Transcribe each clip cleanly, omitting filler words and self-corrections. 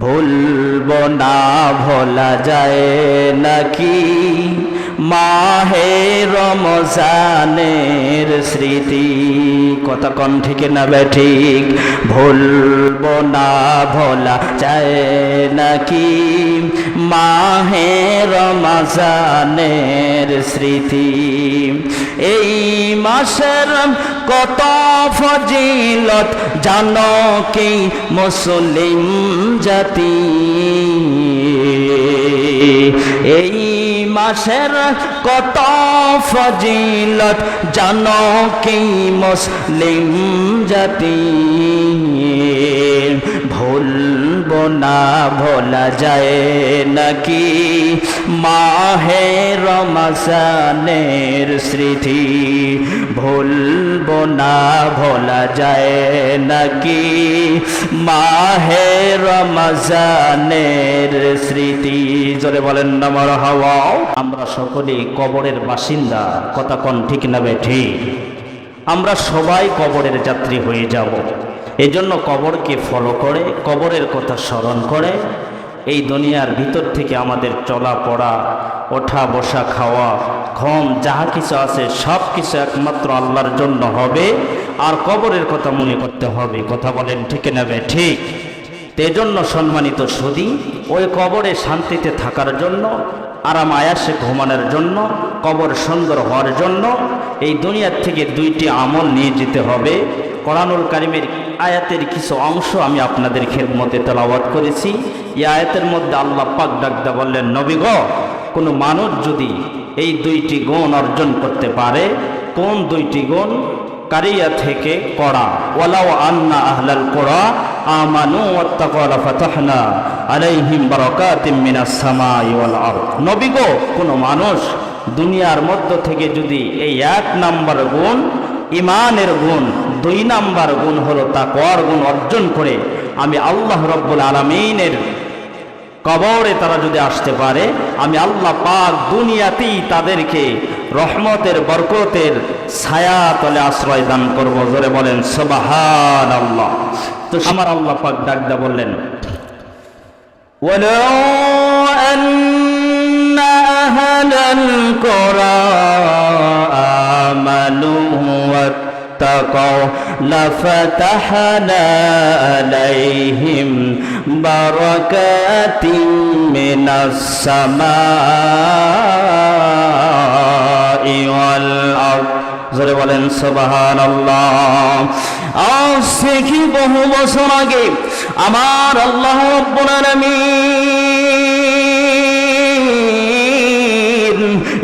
ভুলবো না ভোলা যায় নাকি মাহে রমজানের স্মৃতি। কথা কন ঠিক না বেঠিক? ভুলবো না ভোলা যায় নাকি মাহে রমজানের স্মৃতি। এই মাসের কত ফজিলত জানো কি মুসলিম জাতি। এই মাসের কত ফজিলত জানো কি মুসলিম জাতি। ভুলবো না ভোলা যায় নাকি মাহে রমজানের স্মৃতি। ভুলবো না ভোলা যায় নাকি মাহে রমজানের স্মৃতি। জোরে বলেন না মারহাবা। আমরা সকলেই কবরের বাসিন্দা। কথা কোন ঠিক না বেঠিক? আমরা সবাই কবরের যাত্রী হয়ে যাব। এই জন্য কবরকে ফলো করে, কবরের কথা স্মরণ করে এই দুনিয়ার ভিতর থেকে আমাদের চলা পড়া, ওঠা বসা, খাওয়া, ঘুম যাহা কিছু আছে সব কিছু একমাত্র আল্লাহর জন্য হবে। আর কবরের কথা মনে করতে হবে। কথা বলেন ঠিক না ঠিক? এই জন্য সম্মানিত সুধী, ওই কবরে শান্তিতে থাকার জন্য, আরাম আয়াসে ঘুমানোর জন্য, কবর সুন্দর হওয়ার জন্য এই দুনিয়ার থেকে দুইটি আমল নিয়ে যেতে হবে। কোরআনুল কারীমের আয়াতের কিছু অংশ আমি আপনাদের খেদমতে তেলাওয়াত করেছি। এই আয়াতের মধ্যে আল্লাহ পাক ডাকতে বললেন, নবী গো, কোনো মানুষ যদি এই দুইটি গুণ অর্জন করতে পারে। কোন দুইটি গুণ? কারিয়া থেকে করা। ওয়ালাউ আন্না আহলাল কুরা আমানু ওয়াত্তাকাউ লাফাতাহনা আলাইহিম বারাকাতিম মিনাস সামাই ওয়াল আরদ। নবী গো, কোনো মানুষ দুনিয়ার মধ্য থেকে যদি এই এক নাম্বার গুণ, ইমানের গুণ, 2 নাম্বার গুণ হলো তাকওয়ার গুণ অর্জন করে আমি আল্লাহ রব্বুল আলামিনের কবরে তারা যদি আসতে পারে, আমি আল্লাহ পাক দুনিয়াতেই তাদেরকে রহমতের বরকতের ছায়া তলে আশ্রয় দান করব। জোরে বলেন সুবহানাল্লাহ। তো আমার আল্লাহ পাক ডাকদা বললেন, ওয়ালাউ আন্না আহলাল কুরা আমানু ওয়াত্তাকাউ লাফাতাহনা আলাইহিম বারাকাতিম মিনাস সামাই ওয়াল আরদ। জোরে বলেন সুবহানাল্লাহ। আজ থেকে বহু বছর আগে আমার আল্লাহ রাব্বুল আলামিন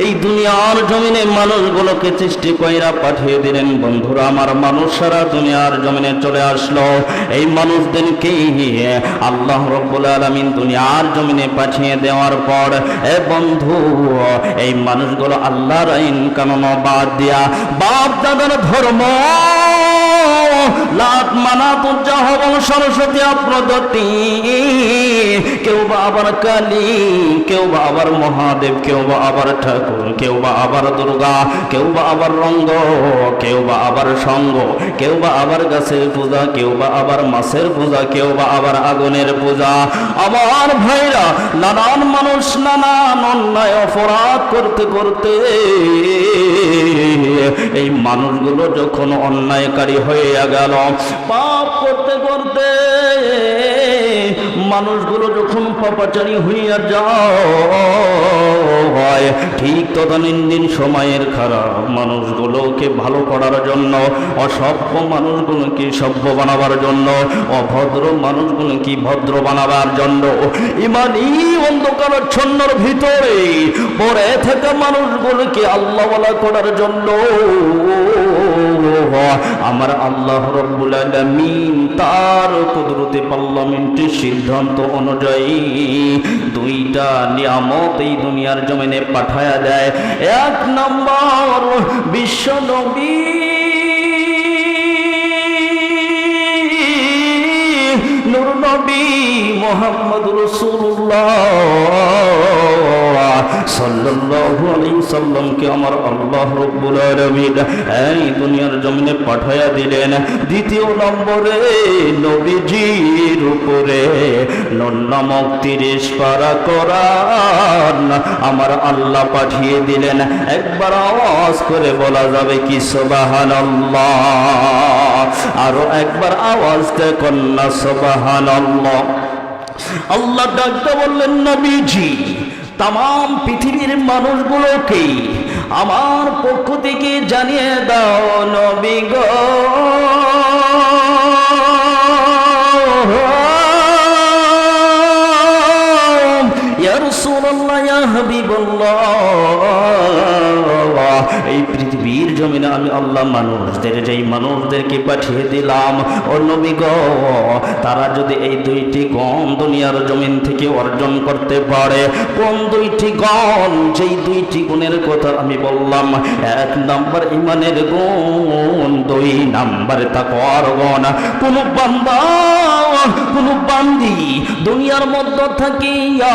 এই দুনিয়ার জমিনে মানুষগুলোকে সৃষ্টি কইরা পাঠিয়ে দিলেন। বন্ধুরা আমার, মানুষ সারা দুনিয়ার জমিনে চলে আসলো। এই মানুষদেরকে আল্লাহ রাব্বুল আলামিন দুনিয়ার জমিনে পাঠিয়ে দেওয়ার পর বন্ধু, এই মানুষগুলো আল্লাহর আইন কানুন বাদ দিয়া বাপ দাদার ধর্ম, লাত মানাত উজ্জা হবল সরস্বতী অপ্রদত্তি, কেউ বা আবার কালী, কেউ বা আবার মহাদেব, কেউ বা আবার ঠাকুর, কেউ বা আবার দুর্গা, কেউ বা আবার রঙ্গ, কেউ বা আবার সঙ্গ, কেউ বা আবার গাছের পূজা, কেউ বা আবার মাছের পূজা, কেউ বা আবার আগুনের পূজা। আমার ভাইরা, নানান মানুষ নানান অন্যায় অপরাধ করতে করতে এই মানুষগুলো যখন অন্যায়কারী হয়ে গেল, পাপ করতে করতে মানুষগুলো যখন পাপাচারী হইয়া যায়, ঠিক তদানীন্তন সময়ের খারাপ মানুষগুলোকে ভালো করার জন্য, অসভ্য মানুষগুলোকে সভ্য বানাবার জন্য, অভদ্র মানুষগুলোকে ভদ্র বানাবার জন্য, ইমানি অন্ধকারাচ্ছন্নর ভিতরে পড়ে থাকা মানুষগুলোকে আল্লাহওয়ালা করার জন্য আমার আল্লাহ রাব্বুল আলামিন তার কুদরতে পার্লামেন্টের সিদ্ধান্ত অনুযায়ী 2টা নিয়ামত এই দুনিয়ার জমিনে পাঠায়া দেয়। 1 নম্বর, বিশ্ব নবী নূর নবী মুহাম্মদ রাসূলুল্লাহ সাল্লাল্লাহু আলাইহি সাল্লামকে আমার আল্লাহ রাব্বুল আলামিন এই দুনিয়ার জমিনে পাঠায়া দিলেন। দ্বিতীয় নম্বরে নবীজির উপরে নূন নামক 30 পারা কোরআন আমার আল্লাহ পাঠিয়ে দিলেন। একবার আওয়াজ করে বলা যাবে কি সুবহানাল্লাহ? আরো একবার আওয়াজ দিয়ে কন্যা সুবহানাল্লাহ। আল্লাহ ডাকতে বললেন, নবীজি তাম পৃথিবীর মানুষগুলোকে আমার পক্ষ থেকে জানিয়ে দাও, নবী গো ইয়া রাসূলুল্লাহ, ইয়া হাবিবাল্লাহ, এই পৃথিবীর জমিনে আমি আল্লাহ যেই মানুষদেরকে পাঠিয়ে দিলাম, ও নবী গো, তারা যদি এই 2টি গুণ দুনিয়ার জমিন থেকে অর্জন করতে পারে। কোন 2টি গুণ? যেই 2টি গুণের কথা আমি বললাম। 1 নাম্বার ঈমানের গুণ, 2 নাম্বার তাকওয়ার গুণ। কোন বান্দা কোন বান্দি দুনিয়ার মধ্যে থাকিয়া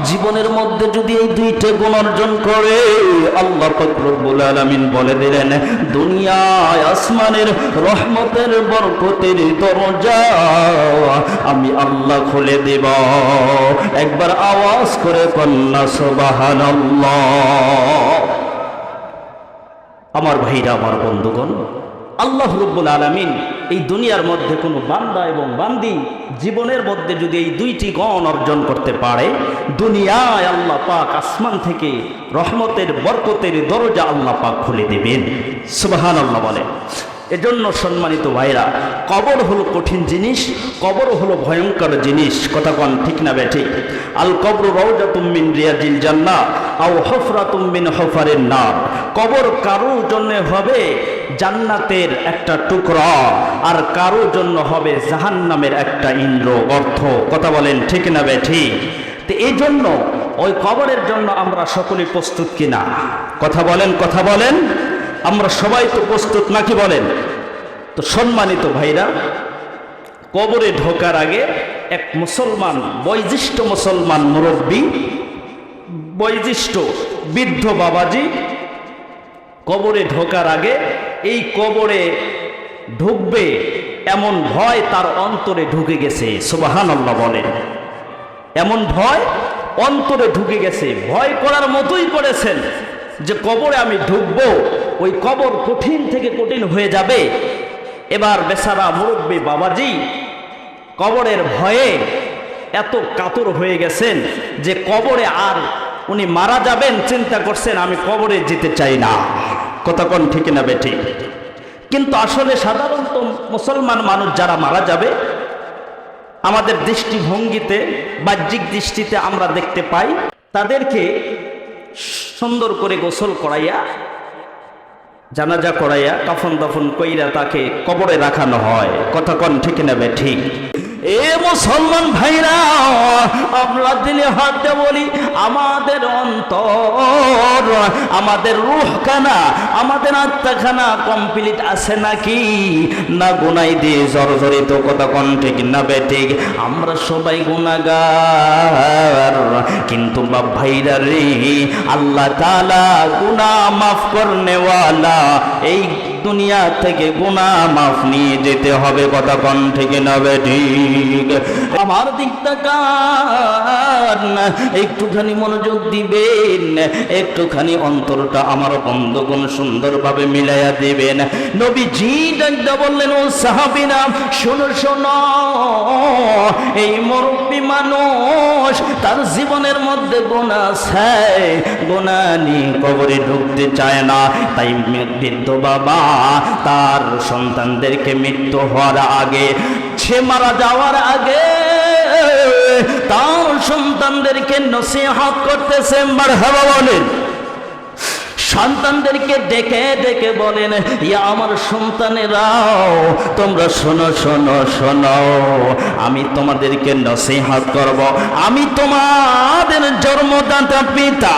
জীবনের মধ্যে যদি এই 2টি গুণ অর্জন করে, আল্লাহ পাক রব্বুল আলামিন বলে দিলেন, দুনিয়ায় আসমানের রহমতের বরকতের দরজা আমি আল্লাহ খুলে দেব। একবার আওয়াজ করে কন্যা সুবহানাল্লাহ। আমার ভাইরা, আমার বন্ধুগণ, আল্লাহ রাব্বুল আলামিন এই দুনিয়ার মধ্যে কোনো বান্দা এবং বান্দি জীবনের মধ্যে যদি এই 2টি গুণ অর্জন করতে পারে, দুনিয়ায় আল্লাহ পাক আসমান থেকে রহমতের বরকতের দরজা আল্লাহ পাক খুলে দেবেন। সুবহানাল্লাহ বলে। এজন্য সম্মানিত ভাইরা, কবর হলো কঠিন জিনিস, কবর হলো ভয়ঙ্কর জিনিস। কথা কোন ঠিক না বেঠিক? আল কবরু রাউজাতুম মিন রিয়াজিল জান্নাহ আও হুফরাতুম মিন হুফারিন নার। কবর কারোর জন্য হবে জান্নাতের একটা টুকরা, আর কারোর জন্য হবে জাহান্নামের একটা ইন্দ্র গর্ত। কথা বলেন ঠিক না বেঠিক? তো এই জন্য ওই কবরের জন্য আমরা সকলেই প্রস্তুত কিনা? কথা বলেন, কথা বলেন। আমরা সবাই তো প্রস্তুত নাকি বলেন? তো সম্মানিত ভাইরা, কবরে ঢোকার আগে এক মুসলমান, বয়োজ্যেষ্ঠ মুসলমান মুরব্বী, বয়োজ্যেষ্ঠ বৃদ্ধ বাবাজি কবরে ঢোকার আগে এই কবরে ঢুকবে এমন ভয় তার অন্তরে ঢুকে গেছে। সুবহানাল্লাহ বলেন। এমন ভয় অন্তরে ঢুকে গেছে, ভয় করার মতোই করেছেন যে কবরে আমি ঢুকবো, ওই কবর কঠিন থেকে কঠিন হয়ে যাবে। এবার বেচারা মুরব্বী বাবাজি কবরের ভয়ে এত কাতর হয়ে গেছেন যে কবরে আর উনি মারা যাবেন চিন্তা করছেন, আমি কবরে যেতে চাই না। কথা কোন ঠিক না বেঠিক? কিন্তু আসলে সাধারণত মুসলমান মানুষ যারা মারা যাবে, আমাদের দৃষ্টিভঙ্গিতে, বাহ্যিক দৃষ্টিতে আমরা দেখতে পাই তাদেরকে সুন্দর করে গোসল করাইয়া, জানাজা করাইয়া, কাফন দাফন কইরা তাকে কবরে রাখানো হয়। কথা কোন ঠিক না বেঠিক? এ মুসলমান ভাইরা, আমরা দিলে হাতে বলি, আমাদের অন্তর, আমাদের রূহখানা, আমাদের আত্মাখানা কমপ্লিট আছে নাকি না গুনাই দিয়ে জর্জরিত? কথা কোন ঠিক না বেঠিক? আমরা সবাই গুনাহগার, কিন্তু বাপ ভাইরা রে, আল্লাহ তাআলা গুনাহ মাফ করনেওয়ালা। এই দুনিয়া থেকে গুনাহ মাফ নিয়ে যেতে হবে। কথা কোন ঠিক না বেঠিক? আমার দিক তাকান, একটুখানি মনোযোগ দিবেন, একটুখানি অন্তরটা আমার বন্ধুগণ সুন্দরভাবে মিলাইয়া দিবেন। নবীজি ডাকতে বললেন, ও সাহাবীরা শোনো শোনো, এই মুরব্বী মানুষ তার জীবনের মধ্যে গুনাহ আছে, গুনাহ নিয়ে কবরে ঢুকতে চায় না। তাই বৃদ্ধ বাবা তার সন্তানদেরকে মৃত্যু হওয়ার আগে, সে মারা যাওয়ার আগে তার সন্তানদেরকে নসিহত করতেছে। মারহাবা বলেন। সন্তানদেরকে ডেকে ডেকে বলেন, ইয়া আমার সন্তানেরাও, তোমরা শোনো শোনো শোনো, আমি তোমাদেরকে নসিহত করব। আমি তোমাদের জন্মদাতা পিতা,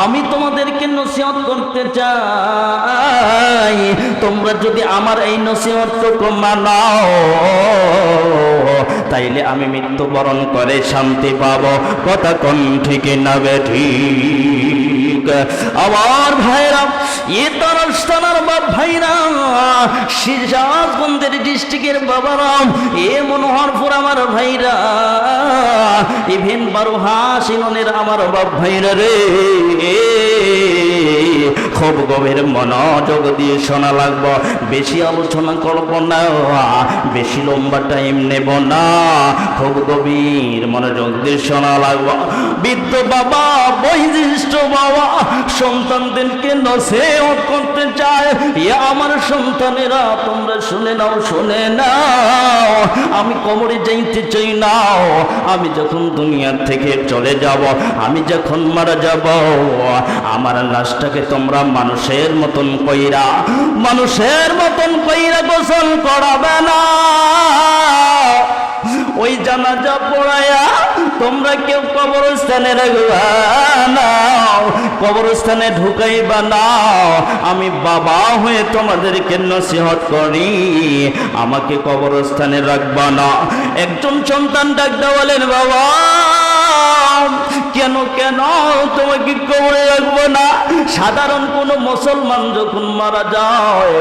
আমি তোমাদেরকে নসিহত করতে চাই। তোমরা যদি আমার এই নসিহতটুকু মানো, তাইলে আমি মৃত্যুবরণ করে শান্তি পাবো। কথা কোন ঠিক না বেঠিক? আমার ভাইরা, এ তারাস্তানার বাপ ভাইরা, সিরাজগঞ্জের ডিস্ট্রিক্টের বাবারা, এ মনোহরপুর আমার ভাইরা, ইভেন বারোহা সিননের আমার বাপ ভাইরা রে, খুব গভীর মনোযোগ দিয়ে শোনা লাগবো। বেশি আলোচনা করব না, বেশি লম্বা টাইম নেব না, খুব গভীর মনোযোগ দিয়ে শোনা লাগবো। বৃদ্ধ বাবা, বয়োজ্যেষ্ঠ বাবা সন্তানদেরকে নসিহত করতে চায়, আমার সন্তানেরা তোমরা শুনে নাও, শুনে নাও, আমি কবরে যাইতে চাই না। আমি যখন দুনিয়ার থেকে চলে যাব, আমি যখন মারা যাব, আমার লাশটাকে তোমরা মানুষের মতন কইরা, মানুষের মতন কইরা গোসল করাবে না। ওই জানাজা পড়ায়া তোমরা কেউ কবরস্থানে রাখবা না, কবরস্থানে ঢুকাইবা না। আমি বাবা হয়ে তোমাদেরকে নসিহত করি, আমাকে কবরস্থানে রাখবা না। একজন সন্তান ডাকতে বলেন, বাবা কেন কেন তোমাকে কবরে রাখবো না? সাধারণ কোন মুসলমান যখন মারা যায়,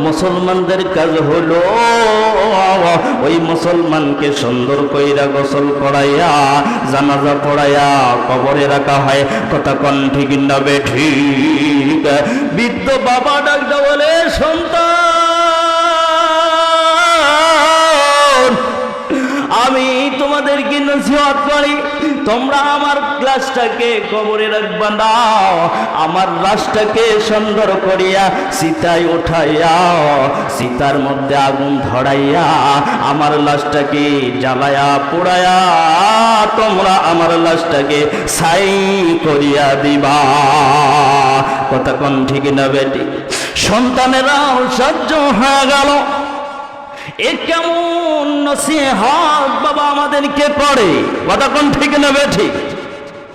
মুসলমানদের কাজ হলো ওই মুসলমানকে সুন্দর কইরা গোসল করাইয়া, জানাজা পড়াইয়া কবরে রাখা হয়। কথা কোন ঠিক না বেঠিক? বৃদ্ধ বাবা ডাকতে বলে, সন্তান আমি তোমাদেরকে নসিহত করি, তোমরা আমার লাশটাকে কবরে রাখবা না, আমার লাশটাকে সুন্দর করিয়া সীতায় উঠাইয়া, সীতার মধ্যে আগুন ধরাইয়া, আমার লাশটাকে জ্বালায়া পোড়াইয়া তোমরা আমার লাশটাকে ছাই করিয়া দিবা। কথা কোন ঠিক না বেটি? সন্তানেরাও সহ্য হয়ে গেল। এ কেমন নসিহত বাবা আমাদেরকে করে? কথা কোন ঠিক না বেঠিক?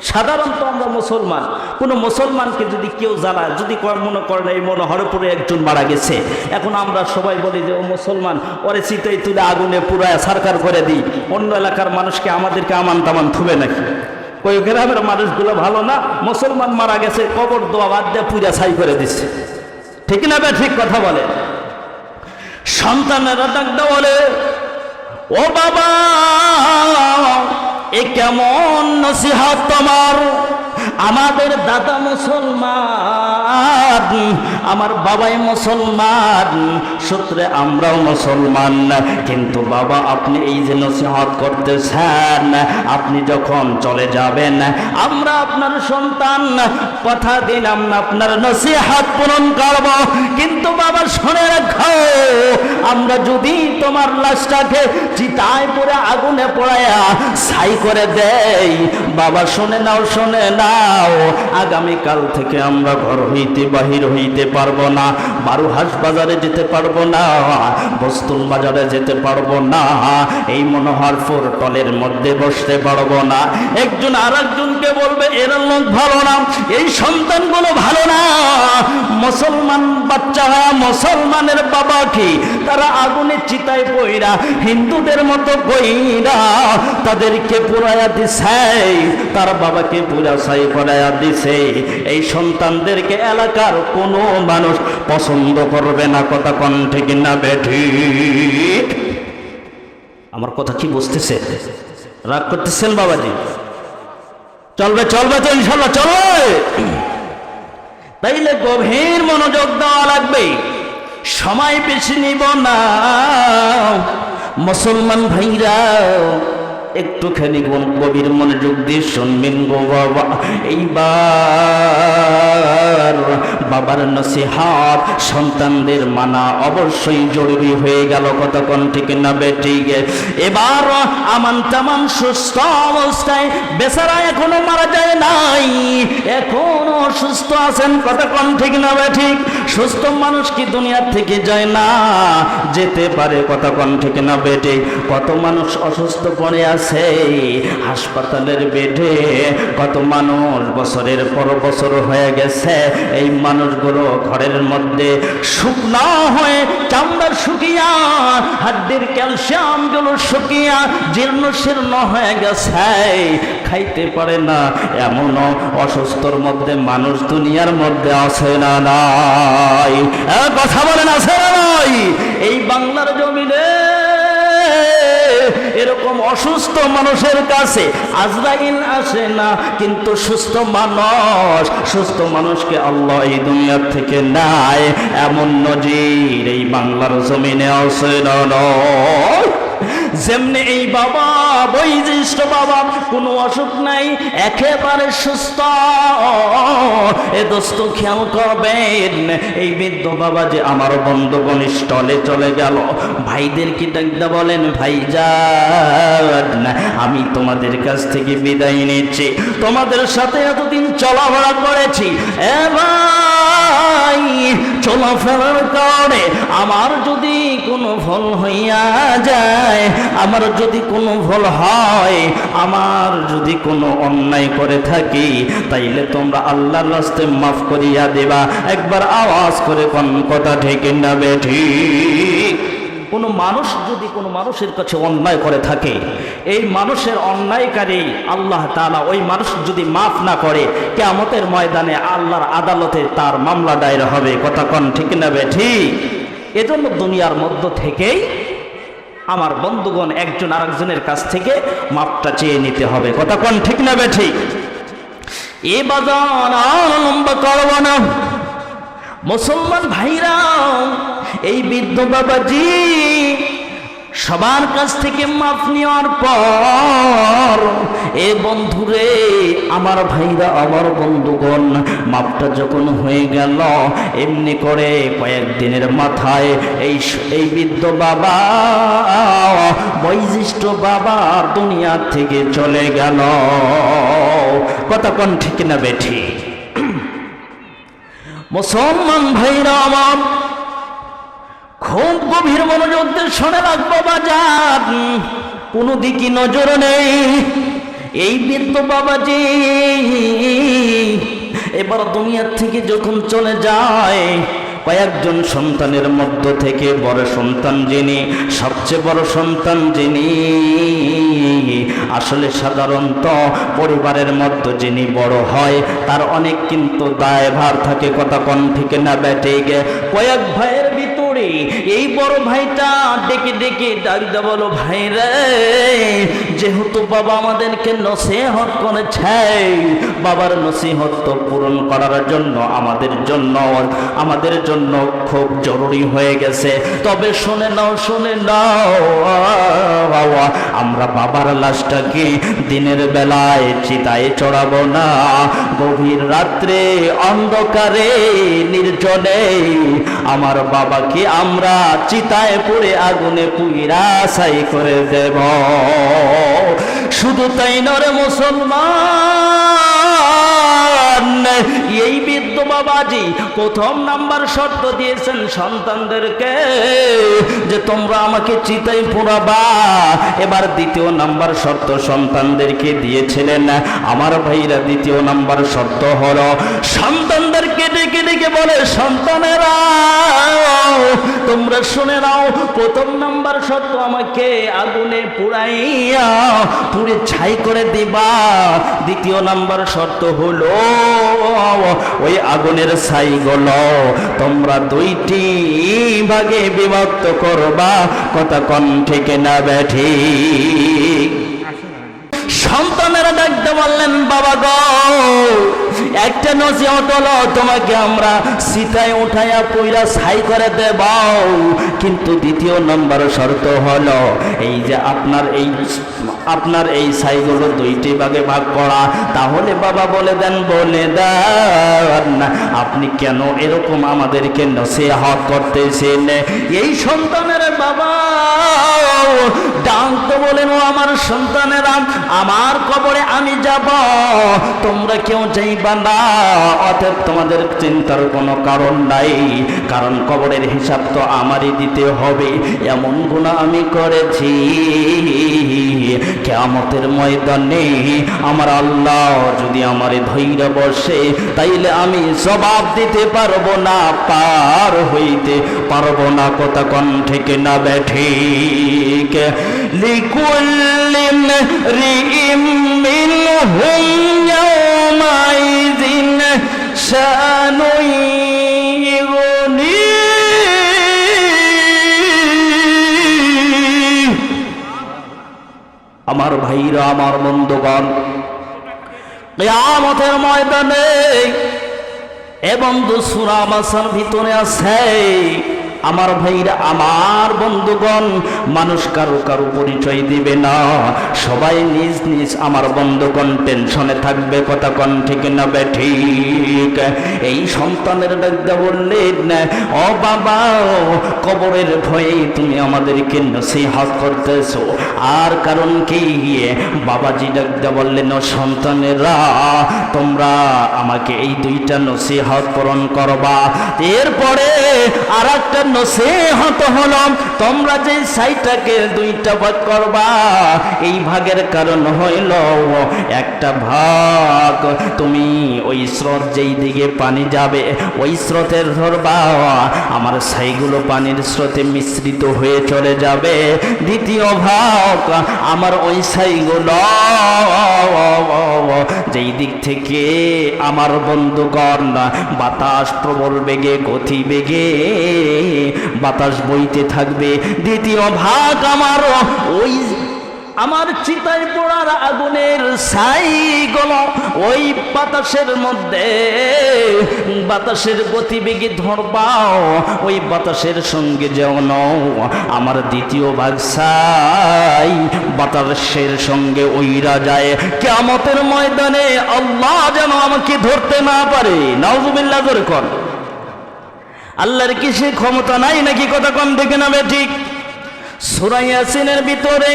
সাধারণত আমরা মুসলমান, কোনো মুসলমানকে যদি কেউ জানায়, যদি মনে করেন এই মনোহরপুরে একজন মারা গেছে, এখন আমরা সবাই বলি যে ও মুসলমান, ওরে চিতাই তুলে আগুনে পুরায় সারকার করে দিই। অন্য এলাকার মানুষকে আমাদেরকে আমান তামান থুবে নাকি? ওই গ্রামের মানুষগুলো ভালো না, মুসলমান মারা গেছে কবর দোয়া বাদ দিয়ে পুরা ছাই করে দিচ্ছে। ঠিক না বেঠিক? কথা বলে। সন্তানেরা ডাকতে বলে, ও বাবা এ কেমন নসিহত তোমার? আমাদের দাদা মুসলমান, আমার বাবাই মুসলমান, সূত্রে আমরাও মুসলমান, কিন্তু বাবা আপনি এই যে নসিহত করতেছেন, আপনি যখন চলে যাবেন, আমরা আপনার সন্তান কথা দিলাম আপনার নসিহত পূরণ করব, কিন্তু বাবা শুনে রাখো, আমরা যদি তোমার লাশটাকে চিতায় পড়ে আগুনে পোড়ায়া ছাই করে দেই, বাবা শুনে নাও, শুনে নাও, আগামীকাল থেকে আমরা ঘর হইতে বাহির হইতে পারবো না, বারোহাঁস বাজারে যেতে পারবো না, বস্তুল বাজারে যেতে পারবো না, এই মনোহরপুর টলের মধ্যে বসতে পারবো না। একজন আর একজনকে বলবে এরা লোক ভালো না, এই সন্তানগুলো ভালো না। মুসলমান বাচ্চা, মুসলমানের বাবা কি তারা আগুনে চিতায় পইরা হিন্দুদের মতো কইরা তাদেরকে পুরাইয়া দিছে, তার বাবাকে পুরা ছাই করাইয়া দিছে। এই সন্তানদেরকে এলাকার কোনো মানুষ পছন্দ করবে না। কথা কোন ঠিক না বেঠিক? আমার কথা কি বুঝতেছে? রাগ করতেছেন বাবাজি? চলবে চলবে তো ইনশাল্লাহ চলবে। তাইলে গভীর মনোযোগ দেওয়া লাগবে, সময় বেশি নিব না। মুসলমান ভাইরা একটুখানি গভীর মনোযোগ দিয়ে শুনবেন গো বাবা। এইবার বাবার নসিহত সন্তানদের মানা অবশ্যই জরুরি হয়ে গেল। কতক্ষণ ঠিক না বেঠিক? এবার আমান তামান সুস্থ অবস্থায়, বেচারা এখনো মারা যায় নাই, এখনো সুস্থ আছেন। কতক্ষণ ঠিক না বেঠিক? সুস্থ মানুষ কি দুনিয়ার থেকে যায় না? যেতে পারে। কতক্ষণ ঠিক না বেঠিক? কত মানুষ অসুস্থ পড়ে আছে, আছে হাসপাতালের বেডে, কত মানুষ বছরের পর বছর হয়ে গেছে, এই মানুষগুলো ঘরের মধ্যে শুকনা হয়ে চামড়া শুকিয়া, হাড্ডির ক্যালসিয়ামগুলো শুকিয়া জীর্ণ শীর্ণ হয়ে গেছে, খাইতে পারে না। এমন অসুস্থর মধ্যে মানুষ দুনিয়ার মধ্যে আছে না নাই? কথা বলেন, আছে না নাই? এই বাংলার জমিনে এরকম অসুস্থ মানুষের কাছে আজরাইল আসে না, কিন্তু সুস্থ মানুষকে আল্লাহ এই দুনিয়ার থেকে নেয়, এমন নজির এই বাংলার জমিনে আছে না নয়? যেমনি এই বাবা বৈশিষ্ট্য বাবা, কোনো অসুখ নাই, একেবারে সুস্থ। এ দোস্ত খেয়াল করবেন, এই বৃদ্ধ বাবা যে আমার বন্ধুগণ স্টলে চলে গেল, ভাইদেরকে ডাকতে বলেন, ভাইজান আমি তোমাদের কাছ থেকে বিদায় নিচ্ছি, তোমাদের সাথে এতদিন চলাফেরা করেছি, ভাই চলাফেরার কারণে আমার যদি কোনো ভুল হইয়া যায়, আমার যদি কোনো ভুল হয়, আমার যদি কোনো অন্যায় করে থাকি, তাইলে তোমরা আল্লাহর রাস্তায় মাফ করিয়া দেবা। একবার আওয়াজ করে কোন কথা ঠিক না বেঠিক? কোনো মানুষ যদি কোনো মানুষের কাছে অন্যায় করে থাকে, এই মানুষের অন্যায়কারী আল্লাহ তাআলা ওই মানুষ যদি মাফ না করে, কিয়ামতের ময়দানে আল্লাহর আদালতে তার মামলা দায়ের হবে। কথা কোন ঠিক না বেঠিক? এজন্য দুনিয়ার মধ্য থেকেই আমার বন্ধুগণ একজন আরেকজনের কাছ থেকে মাপটা চেয়ে নিতে হবে। কথা কোন ঠিক না বেঠিক? এ বাজান আর লম্বা করব না, মুসলমান ভাইরা, এই বৃদ্ধ বাবাজি সবার কাছ থেকে মাপ নেওয়ার পর, এ বন্ধুরে, আমার ভাইরা, আমার বন্ধুগণ, মাপটা যখন হয়ে গেল, এমনি করে কয়েকদিনের মাথায় এই বৃদ্ধ বাবা বৈশিষ্ট্য বাবার দুনিয়া থেকে চলে গেল। কথা কোন ঠিক না বেঠি? মুসলমান ভাইরা আমার, খুব গভীর মনোযোগ দিয়ে শুনে রাখবো বাজার, কোনো দিকে নজর নেই। এই বৃদ্ধ বাবাজি এবার দুনিয়ার থেকে যখন চলে যায়, কয়েকজন সন্তানের মধ্য থেকে বড় সন্তান যিনি, সবচেয়ে বড় সন্তান যিনি, আসলে সাধারণত পরিবারের মধ্যে যিনি বড় হয় তার অনেক কিন্তু দায়ভার থাকে। কথা কোন ঠিক না বেঠিক? কয়েক ভাইয়ের ভিতরে এই বড় ভাইটা ডেকে ডেকে ডাকতে বলো, ভাই রে, যেহেতু বাবা আমাদেরকে নসিহত করেছে, বাবার নসিহত তো পূরণ করার জন্য আমাদের জন্য খুব জরুরি হয়ে গেছে। তবে শুনে নাও, আমরা বাবার লাশটাকে দিনের বেলায় চিতায় চড়াবো না, গভীর রাত্রে অন্ধকারে নির্জনে আমার বাবাকে আমরা চিতায় পড়ে আগুনে পুইরা ছাই করে দেব। শুধু তাই নরে মুসলমান, এই বৃদ্ধ বাবাজি প্রথম নাম্বার শর্ত দিয়েছেন সন্তানদেরকে যে তোমরা আমাকে চিতায় পোড়াবা। এবার দ্বিতীয় নাম্বার শর্ত সন্তানদেরকে দিয়েছিলেন আমার ভাইরা। দ্বিতীয় নাম্বার শর্ত হলো সন্তানদেরকে ডেকে ডেকে বলে, সন্তানেরা তোমরা শুনে নাও, প্রথম নাম্বার শর্ত আমাকে আগুনে পুড়াইয়া পুড়ে ছাই করে দিবা। দ্বিতীয় নাম্বার শর্ত হলো ওই আগুনের ছাইগুলো তোমরা দুইটি ভাগে বিভক্ত করবা। কথা কোন ঠিক না বেঠিক? সন্তানেরা ডাকতে বললেন, বাবা গো, একটা নসিহত হলো তোমাকে আমরা চিতায় উঠাইয়া পইরা ছাই করে দেব, কিন্তু দ্বিতীয় নম্বর শর্ত হলো এই যে আপনার এই ছাইগুলো দুইটি ভাগে ভাগ করা। তাহলে বাবা বলে দেন আপনি কেন এরকম আমাদেরকে নসিহত করতেছেন? এই সন্তানের বাবা ডাকতে বলেন, ও আমার সন্তানেরা, আমার কবরে আমি যাব, তোমরা কেউ যাইবা না, অতএব তোমাদের চিন্তার কোনো কারণ নাই, কারণ কবরের হিসাব তো আমারই দিতে হবে। এমন গুনাহ আমি করেছি কিয়ামতের ময়দানে আমার আল্লাহ যদি আমারে ধৈর্য বসে তাইলে আমি জবাব দিতে পারবো না, পার হইতে পারবো না। কথা কোন ঠিক না বেঠিক? লিকুল্লি ইমরিইম মিনহুম ইয়াওমাইযিন শানুন ইউগনি। আমার ভাইরা, আমার বন্ধুগণ, কিয়ামতের ময়দানে এ বন্ধু সূরা মাসার ভিতরে আছে। আমার ভাইরা, আমার বন্ধুগণ, মানুষ কারো কারো পরিচয় দিবে না, সবাই নিজ নিজ আমার বন্ধুগণ টেনশনে থাকবে। কথা কোন ঠিক না বেঠিক? এই সন্তানের ডাকতে বললেন, ও বাবা, কবরের ভয়ে তুমি আমাদেরকে নসিহত করতেছো, আর কারণ কি? বাবাজি ডাকতে বললেন, ও সন্তানেরা, তোমরা আমাকে এই দুইটা নসিহত পূরণ করবা। এরপরে আর একটা নসিহত হলো, তোমরা যে সাইটাকে দুইটা ভাগ করবা, এই ভাগের কারণ হইল একটা ভাগ তুমি ওই স্রোত যেই দিকে পানি যাবে ওই স্রোতের ধরবা, আমার ছাইগুলো পানির স্রোতে মিশ্রিত হয়ে চলে যাবে। দ্বিতীয় ভাগ আমার ওই ছাইগুলো যেই দিক থেকে আমার বন্ধুগণ বাতাস প্রবল বেগে, গতি বেগে বাতাস বইতে থাকবে, দ্বিতীয় ভাগ আমার ওই আমার চিতায় পোড়ার আগুনের ছাইগুলো ওই বাতাসের মধ্যে বাতাসের গতিবেগে ধরবাও, ওই বাতাসের সঙ্গে যেন আমার দ্বিতীয় ভাগ ছাই বাতাসের সঙ্গে ওইরা যায়। কিয়ামতের ময়দানে আল্লাহ যেন আমাকে ধরতে না পারে। নাউজুবিল্লাহ জোরে কর। আল্লাহর কি সে ক্ষমতা নাই নাকি? কথা কম দেখে নাবে ঠিক। সূরা ইয়াসিনের ভিতরে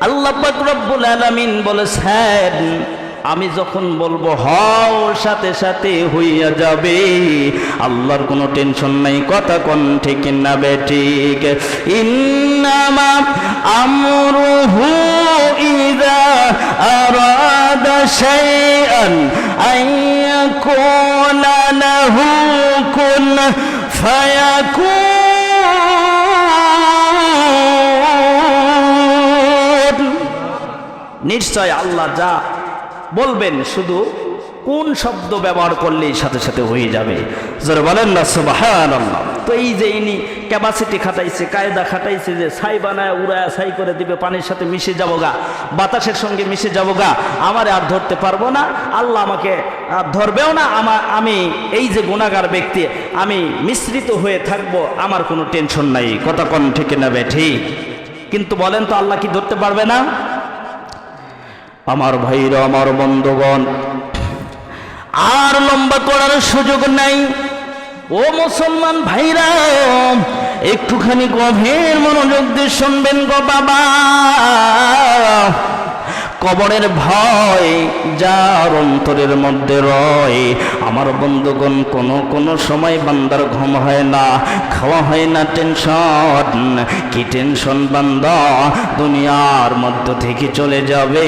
আল্লাহ পাক রব্বুল আলামিন বলেছেন, আমি যখন বলবো হও, সাথে সাথে হইয়া যাবে, আল্লাহর কোনো টেনশন নাই। কথা কোন ঠিক না বেঠিক? ইন্নামা আমরুহু ইযা আরাদা শাইআন আইয়াকুনা লাহু কুন ফায়াকুন। নিশ্চয় আল্লাহ যা বলবেন শুধু কোন শব্দ ব্যবহার করলেই সাথে সাথে হয়ে যাবে। যারা বলেন না সুবহানাল্লাহ। তো এই যে ইনি ক্যাপাসিটি খাটাইছে, কায়দা খাটাইছে যে ছাই বানায় উড়ায় ছাই করে দিবে, পানির সাথে মিশে যাবো গা, বাতাসের সঙ্গে মিশে যাবো গা, আমারে আর ধরতে পারবো না, আল্লাহ আমাকে আর ধরবেও না, আমি এই যে গুনাহগার ব্যক্তি, আমি মিশ্রিত হয়ে থাকবো, আমার কোনো টেনশন নাই। কথা কোন ঠিক না ঠিক? কিন্তু বলেন তো আল্লাহ কি ধরতে পারবে না? আমার ভাইরা, আমার বন্ধুগণ, আর লম্বা করার সুযোগ নাই। ও মুসলমান ভাইরা, একটুখানি গভীর মনোযোগ দিয়ে শুনবেন গো বাবা। কবরের ভয় যার অন্তরের মধ্যে রয়, আমার বন্ধুগণ, কোনো সময় বান্দার ঘুম হয় না, খাওয়া হয় না, টেনশন। কি টেনশন? বান্দা দুনিয়ার মধ্য থেকে চলে যাবে,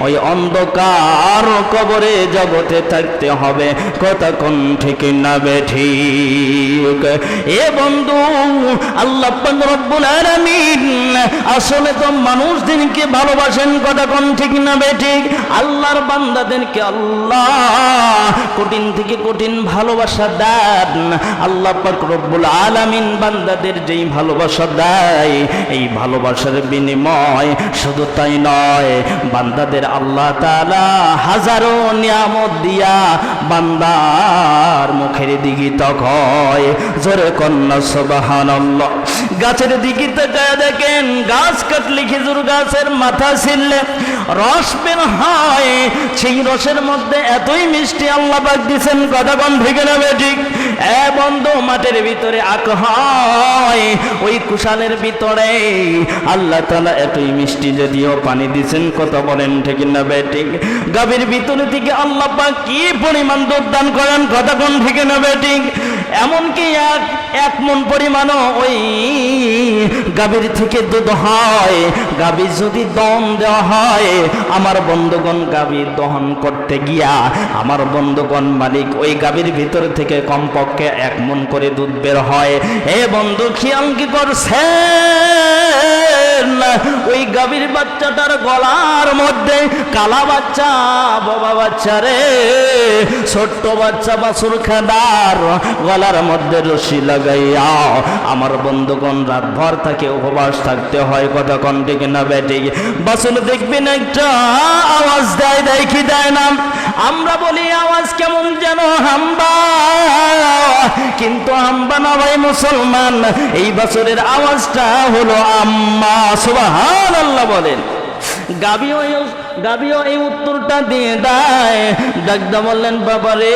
ওই অন্ধকার কবরে জগতে থাকতে হবে। কথা কোন ঠিক না বেঠিক? এ বন্ধু, আল্লাহ পাক রব্বুল আলামিন আসলে তো মানুষদেরকে ভালোবাসেন। কথা কোন ঠিক না বেঠিক? আল্লাহর বান্দাদেরকে আল্লাহ কঠিন থেকে কঠিন ভালোবাসা দেন। আল্লাহ পাক রব্বুল আলামিন বান্দাদের যেই ভালোবাসা দেয়, এই ভালোবাসার বিনিময় শুধু তাই নয়, বান্দাদের আল্লাহ তাআলা হাজারো নিয়ামত দিয়া বান্দার মুখের দিকে তাকায়। জোরে কন্না সুবহানাল্লাহ। গাছের দিকে তাকায় দেখেন, গাছ কাটলে খেজুর গাছের মাথা ছিললে রস বের হয়, সেই রসের মধ্যে এতই মিষ্টি আল্লাহ পাক দিয়েছেন। কথা কোন ঠিক না বেঠিক? এ বন্ধু, মাটির ভিতরে আখ হয়, ওই কুশালের ভিতরে আল্লাহ তাআলা এতই মিষ্টি যদিও পানি দিয়েছেন। কথা বলেন ঠিক না বেঠিক? গাভীর ভিতরে থেকে আল্লাহ পাক কি পরিমাণ দুধ দান করেন। কথা কোন ঠিক না বেঠিক? এমনকি এক 1 মণ পরিমাণও ওই গাভীর থেকে দুধ হয়। গাভী যদি দহন দেওয়া হয়, আমার বন্ধুগণ গাভী দহন করতে গিয়া আমার বন্ধুগণ মালিক ওই গাভীর ভিতর থেকে কমপক্ষে 1 মণ করে দুধ বের হয়। এ বন্ধু খেয়াল কি করছেন? ওই গাভীর বাচ্চাটার গলার মধ্যে কালা বাচ্চা, বাবা বাচ্চা রে, ছোট্ট বাচ্চা বাছুর খাদার গলার মধ্যে রশি লাগাইয়া আমার বন্ধুগণ রাত ভর তাকে উপবাস থাকতে হয়। কথা কোন ঠিক না বেঠিক? বাছুর দেখবেন একটা আওয়াজ দেয় কি দেয় না? আমরা বলি আওয়াজ কেমন যেন হাম্বা, কিন্তু হাম্বা না ভাই মুসলমান, এই বাছুরের আওয়াজটা হলো আম্মা। সুবহানাল্লাহ বলেন। গাবিও এই উত্তরটা দিয়ে দেয়। ডাকদা বললেন, বাবারে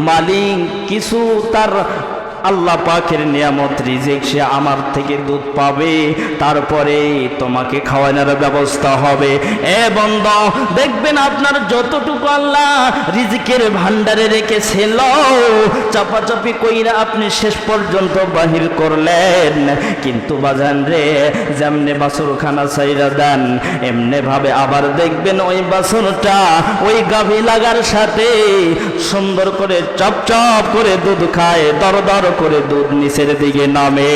মালিক কিছু তার আল্লাহ পাকের নিয়ামত রিজিক, সে আমার থেকে দুধ পাবে, তারপরে তোমাকে খাওয়ানোর ব্যবস্থা হবে। এ বন্ধু দেখবেন আপনার যতটুকু আল্লাহ রিজিকের ভান্ডারে রেখেছিল, চাপাচাপি কইরা আপনি শেষ পর্যন্ত বাহির করলেন। কিন্তু বাজান রে, যেমনে বাছুরখানা ছাইরা দেন, এমনি ভাবে আবার দেখবেন ওই বাছুরটা ওই গাভী লাগার সাথে সুন্দর করে চপ করে দুধ খায়, দর দর করে দুধ নিচের দিকে নামে।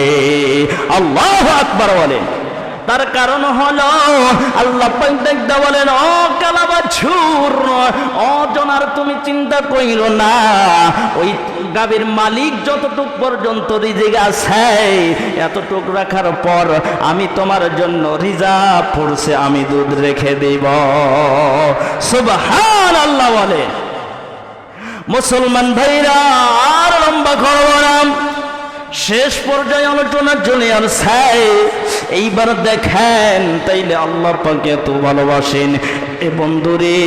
আল্লাহু আকবার বলেন। তার কারণ হলো আল্লাহ পাক দেখতে বলেন, ও কালা বাছুর, ও জনার তুমি চিন্তা কইরো না, ওই গাভীর মালিক যতটুক পর্যন্ত রিজিক আছে এতটুক রাখার পর আমি তোমার জন্য রিজার্ভ পড়ছে, আমি দুধ রেখে দেব। সুবহানাল্লাহ বলে। মুসলমান ভাইরা আর লম্বা করব না, শেষ পর্যায়ে আলোচনার জন্য আর চাই। এইবার দেখেন তাইলে আল্লাহ পাক এত ভালোবাসেন। এ বন্ধুরে,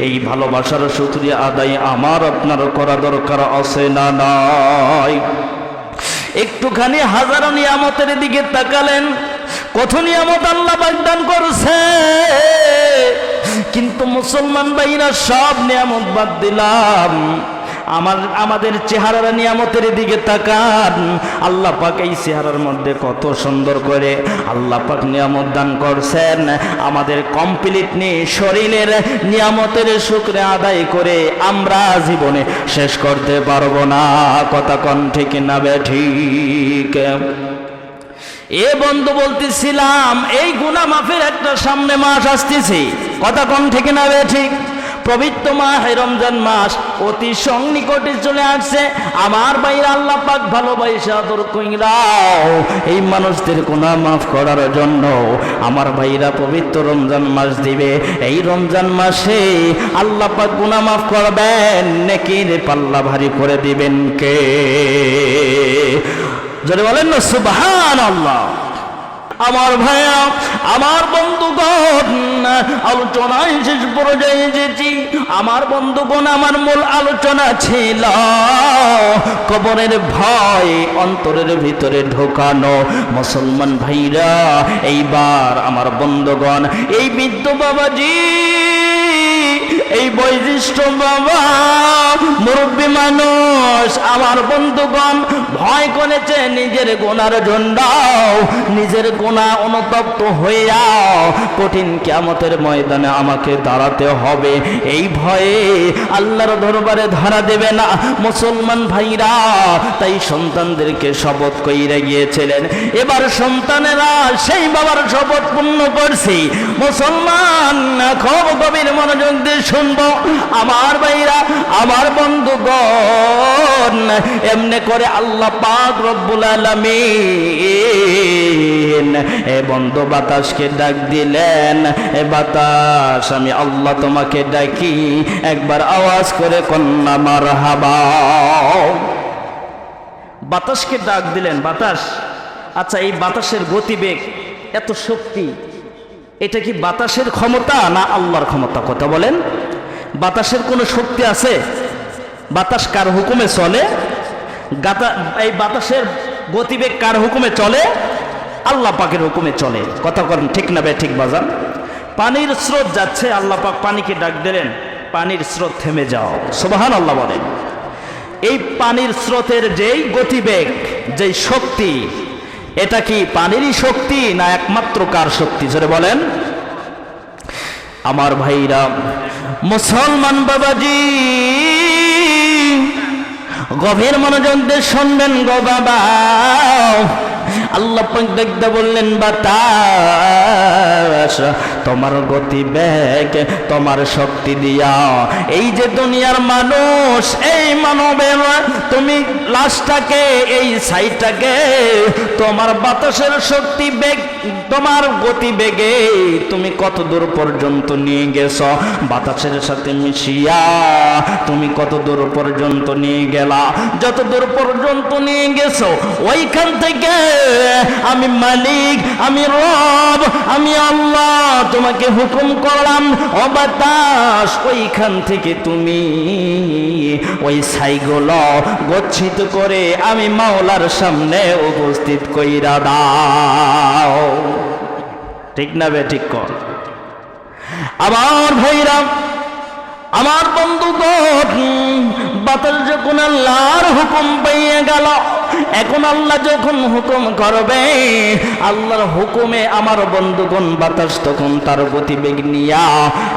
এই ভালোবাসার শুকরিয়া আদায় আমার আপনার করা দরকার আছে না নাই? একটুখানি হাজারো নিয়ামতের দিকে তাকালেন, কত নিয়ামত আল্লাহ পাক দান করছে, কিন্তু মুসলমান ভাইরা সব নিয়ামত বাদ দিলাম। আমাদের চেহারার নিয়ামতের দিকে তাকান। আল্লাহ পাক এই চেহারার মধ্যে কত সুন্দর করে আল্লাহ পাক নিয়ামত দান করছেন। আমাদের কমপ্লিট শরীরের নিয়ামতের শুকরিয়া আদায় করে আমরা জীবনে শেষ করতে পারবো না। কথা কোন ঠিক না বেঠিক? এ বন্ধু বলতেছিলাম, এই গুনাহ মাফের একটা সামনে মাস আসতেছে। কথা কোন ঠিক না বেঠিক? পবিত্র মাহে রমজান মাস অতি সন্নিকটে চলে আসছে। আমার ভাইরা আল্লাহ পাক ভালোবাসা আদর কইরাও এই মানুষদের গুনাহ মাফ করার জন্য আমার ভাইরা পবিত্র রমজান মাস দিবে। এই রমজান মাসে আল্লাহ পাক গুনাহ মাফ করবেন, নেকির পাল্লা ভারী করে দিবেন কে? জোরে বলেন না সুবহানাল্লাহ। আমার ভাইয়া, আমার বন্ধুগণ, আলোচনায় শেষ পর্যায়ে এসেছি। আমার বন্ধুগণ, আমার মূল আলোচনা ছিল কবরের ভয় অন্তরের ভিতরে ঢোকানো। মুসলমান ভাইরা, এইবার আমার বন্ধুগণ, এই বৃদ্ধ বাবাজি, এই বয়োজ্যেষ্ঠ বাবা, মুরব্বী মানুষ, আমার বন্ধুগণ ভয় করেছে নিজের গুনার জন্য, নিজের গুনাহ অনুতপ্ত হইয়া কঠিন কিয়ামতের ময়দানে আমাকে দাঁড়াতে হবে। এই ভয়ে আল্লাহর দরবারে ধরা দেবে না মুসলমান ভাইরা। তাই সন্তানদেরকে শপথ কইরা গিয়েছিলেন, এবার সন্তানেরা সেই বাবার শপথ পূর্ণ করছে। মুসলমান খুব গভীর মনোযোগ দিয়ে শুনবো আমার ভাইরা, আমার বন্ধুগণ। এমনি করে আল্লাহ পাক রব্বুল আলামিন এ বন্ধু বাতাসকে ডাক দিলেন, এ বাতাস, আমি আল্লাহ তোমাকে ডাকি, একবার আওয়াজ করে কন্যা মারহাবা। বাতাসকে ডাক দিলেন, বাতাস, আচ্ছা এই বাতাসের গতিবেগ, এত শক্তি, এটা কি বাতাসের ক্ষমতা না আল্লাহর ক্ষমতা? কথা বলেন। বাতাসের কোনো শক্তি আছে? বাতাস কার হুকুমে চলে? এই বাতাসের গতিবেগ কার হুকুমে চলে? আল্লাহ পাকের হুকুমে চলে। কথা বলেন ঠিক না ঠিক বাজান? পানির স্রোত যাচ্ছে, আল্লাহ পাক পানিকে ডাক দিলেন, পানির স্রোত থেমে যাও। সুবহানাল্লাহ বলেন। এই পানির স্রোতের যেই গতিবেগ, যেই শক্তি, এটা কি পানিরই শক্তি না একমাত্র কার শক্তি? জোরে বলেন আমার ভাইরা, মুসলমান বাবাজি, গভীর মনোযোগ দিয়ে শুনবেন গো বাবা। আল্লাহ পাক দেখতে বললেন, বাতাস তোমার গতিবেগ, তোমার শক্তি দিয়া এই যে দুনিয়ার মানুষ, এই মানবের তুমি লাশটাকে, এই ছাইটাকে তোমার বাতাসের শক্তি বেগ, তোমার গতিবেগে তুমি কত দূর পর্যন্ত নিয়ে গেছো, বাতাসের সাথে মিশিয়া তুমি কত দূর পর্যন্ত নিয়ে গেলা। যত দূর পর্যন্ত নিয়ে গেছো, ওইখান থেকে আমি মালিক, আমি রব, আমি আল্লাহ তোমাকে হুকুম করলাম, ও বাতাস ওইখান থেকে তুমি ওই ছাইগুলো গচ্ছিত করে আমি মাওলার সামনে উপস্থিত কইরা দাও। ঠিক না বে ঠিক কর? আমার ভাইরা, আমার বন্ধুগণ, বাতাস যখন আল্লাহর হুকুম পেয়ে গেল, এখন আল্লাহ যখন হুকুম করবে, আল্লাহর হুকুমে আমার বন্ধুগণ বাতাস তখন তার গতিবেগ নিয়া,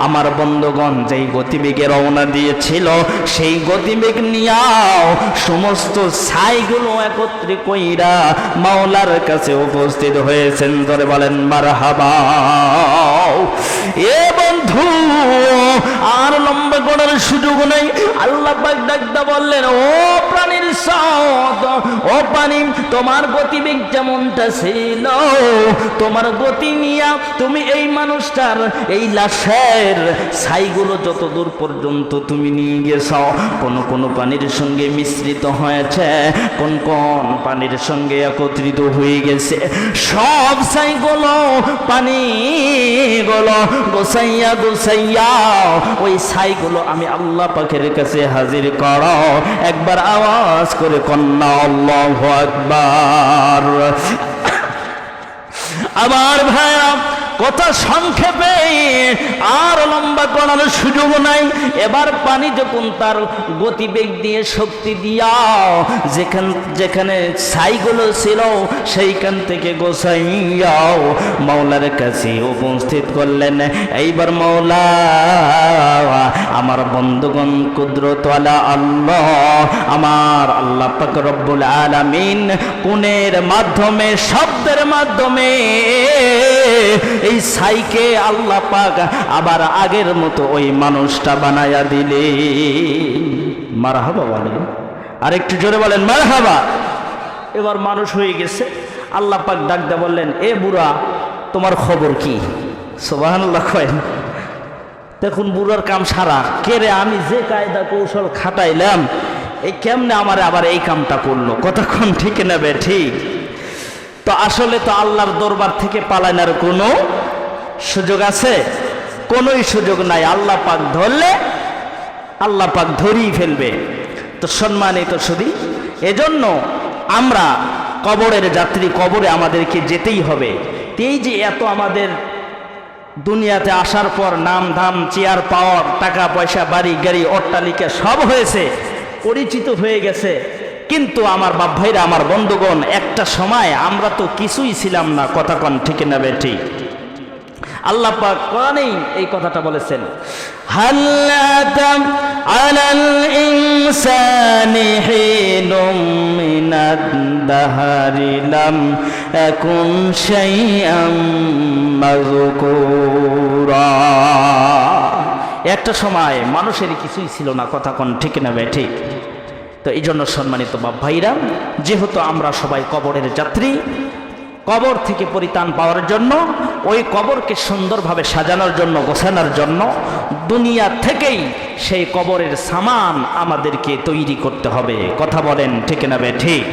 আমার বন্ধুগণ যেই গতিবেগে রওনা দিয়েছিল, সেই গতিবেগ নিয়াও সমস্ত ছাইগুলো একত্রে কইরা মাওলার কাছে উপস্থিত হয়েছেন। ধরে বলেন মারহাবা। এ বন্ধু, আর লম্বা করার সুযোগ নেই। আল্লাহ পাক ডাকতে বললেন, ও প্রাণীর সাথ, ও পানি, তোমার গতিবেগ যেমনটা ছিল, তোমার গতি নিয়া তুমি এই মানুষটার, এই লাশের ছাইগুলো যত দূর পর্যন্ত তুমি নিয়ে গেছ, কোন কোন পানির সঙ্গে মিশ্রিত হয়েছে, কোন কোন পানির সঙ্গে একত্রিত হয়ে গেছে, সব ছাইগুলো পানিগুলো গোসাইয়া গোসাইয়া ওই ছাইগুলো আমি আল্লাহ পাকের কাছে হাজির করো। একবার আওয়াজ করে কন্যা আল্লাহু আকবার। আমার ভাইরা, কথা সংক্ষেপে, আর লম্বা করার সুযোগ নাই। এবার পানি যখন তার গতিবেগ দিয়ে, শক্তি দিয়া যেখানে ছাইগুলো ছিল, সেইখান থেকে গোসাইয়াও মাওলার কাছে উপস্থিত করলেন। এইবার মাওলা, আমার বন্ধুগণ, কুদরতওয়ালা আল্লাহ, আমার আল্লাহ পাক রব্বুল আলামিন কোনের মাধ্যমে, শব্দের মাধ্যমে এই ছাইকে আল্লাহ পাক আবার আগের মতো ওই মানুষটা বানায়া দিলে। মারহাবা বলেন, আর একটু জোরে বলেন মারহাবা। এবার মানুষ হয়ে গেছে। আল্লাহ পাক ডাকতে বললেন, এ বুড়া, তোমার খবর কি? সুবহানাল্লাহ কয়। দেখুন বুড়ার কাম সারা, কে রে, আমি যে কায়দা কৌশল খাটাইলাম, এই কেমনে আমার আবার এই কামটা করলো? কতক্ষণ ঠিক নেবে ঠিক? তো আসলে তো আল্লাহর দরবার থেকে পালানোর কোনো সুযোগ আছে? কোনোই সুযোগ নাই। আল্লাহ পাক ধরলে আল্লাহ পাক ধরেই ফেলবে। তো সম্মানিত শুধু এজন্য আমরা কবরের যাত্রী, কবরে আমাদেরকে যেতেই হবে। এই যে এত আমাদের দুনিয়াতে আসার পর নাম ধাম, চেয়ার পাওয়ার, টাকা পয়সা, বাড়ি গাড়ি, অট্টালিকা সব হয়েছে, পরিচিত হয়ে গেছে, কিন্তু আমার বাপ ভাইরা, আমার বন্ধুগণ, একটা সময় আমরা তো কিছুই ছিলাম না। কথা কন ঠিক না বে ঠিক? আল্লাহ পাক কোরআনেই এই কথাটা বলেছেন, হাল আতা আলাল ইনসানি হিনুম মিনাদ দাহরি লাম আকুন শাইআম মাযকুরা। একটা সময় মানুষের কিছুই ছিল না। কথা কন ঠিক না বে ঠিক? তো এই জন্য সম্মানিত বাপ ভাইরা, যেহেতু আমরা সবাই কবরের যাত্রী, কবর থেকে পরিত্রাণ পাওয়ার জন্য, ওই কবরকে সুন্দরভাবে সাজানোর জন্য, গোছানোর জন্য দুনিয়া থেকেই সেই কবরের সামান আমাদেরকে তৈরি করতে হবে। কথা বলেন ঠিক না বে ঠিক?